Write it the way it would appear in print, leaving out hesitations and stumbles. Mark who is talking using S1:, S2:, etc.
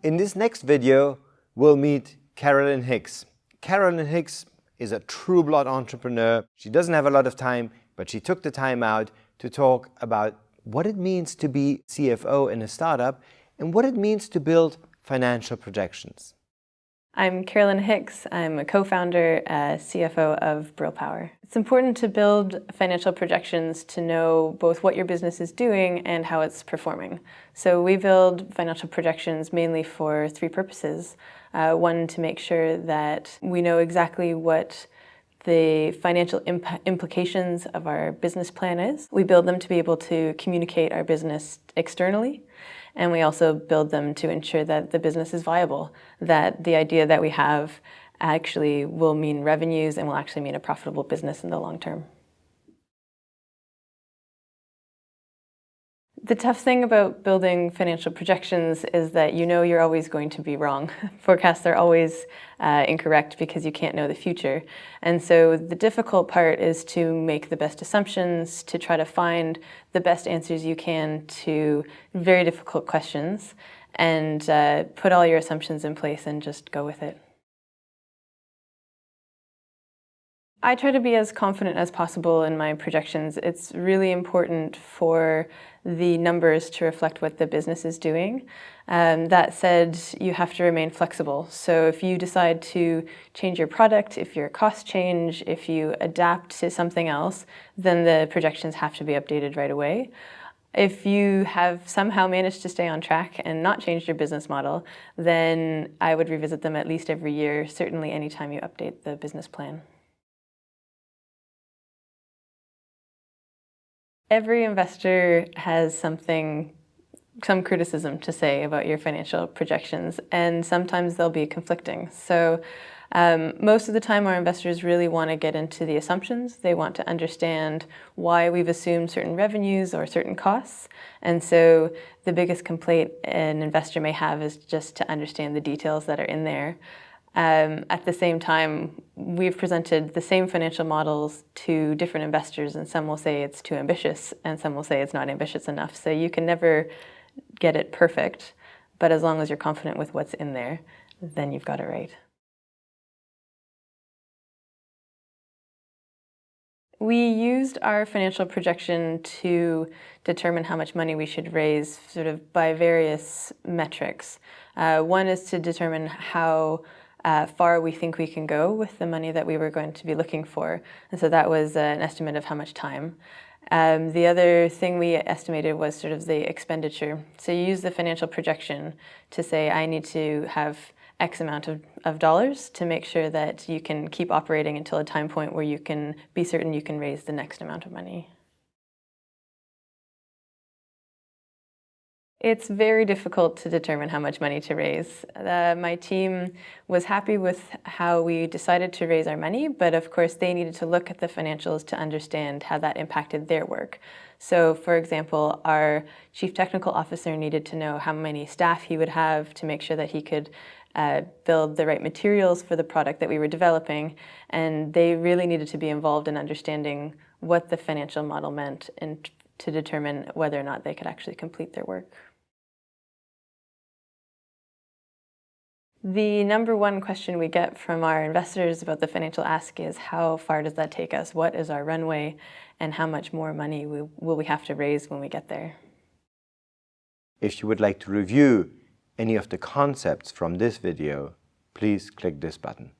S1: In this next video, we'll meet Carolyn Hicks. Carolyn Hicks is a true-blood entrepreneur. She doesn't have a lot of time, but she took the time out to talk about what it means to be CFO in a startup and what it means to build financial projections.
S2: I'm Carolyn Hicks. I'm a co-founder, CFO of Brill Power. It's important to build financial projections to know both what your business is doing and how it's performing. So we build financial projections mainly for three purposes. One, to make sure that we know exactly what the financial implications of our business plan is. We build them to be able to communicate our business externally. And we also build them to ensure that the business is viable, that the idea that we have actually will mean revenues and will actually mean a profitable business in the long term. The tough thing about building financial projections is that you know you're always going to be wrong. Forecasts are always incorrect because you can't know the future. And so the difficult part is to make the best assumptions, to try to find the best answers you can to very difficult questions, and put all your assumptions in place and just go with it. I try to be as confident as possible in my projections. It's really important for the numbers to reflect what the business is doing. That said, you have to remain flexible. So if you decide to change your product, if your costs change, if you adapt to something else, then the projections have to be updated right away. If you have somehow managed to stay on track and not changed your business model, then I would revisit them at least every year, certainly anytime you update the business plan. Every investor has some criticism to say about your financial projections, and sometimes they'll be conflicting. So most of the time our investors really want to get into the assumptions. They want to understand why we've assumed certain revenues or certain costs. And so the biggest complaint an investor may have is just to understand the details that are in there. At the same time, we've presented the same financial models to different investors, and some will say it's too ambitious, and some will say it's not ambitious enough. So you can never get it perfect, but as long as you're confident with what's in there, then you've got it right. We used our financial projection to determine how much money we should raise sort of by various metrics. One is to determine how far we think we can go with the money that we were going to be looking for. And so that was an estimate of how much time. The other thing we estimated was sort of the expenditure. So you use the financial projection to say, I need to have X amount of dollars to make sure that you can keep operating until a time point where you can be certain you can raise the next amount of money. It's very difficult to determine how much money to raise. My team was happy with how we decided to raise our money, but of course they needed to look at the financials to understand how that impacted their work. So for example, our chief technical officer needed to know how many staff he would have to make sure that he could build the right materials for the product that we were developing, and they really needed to be involved in understanding what the financial model meant and to determine whether or not they could actually complete their work. The number one question we get from our investors about the financial ask is, how far does that take us? What is our runway? And how much more money will we have to raise when we get there?
S1: If you would like to review any of the concepts from this video, please click this button.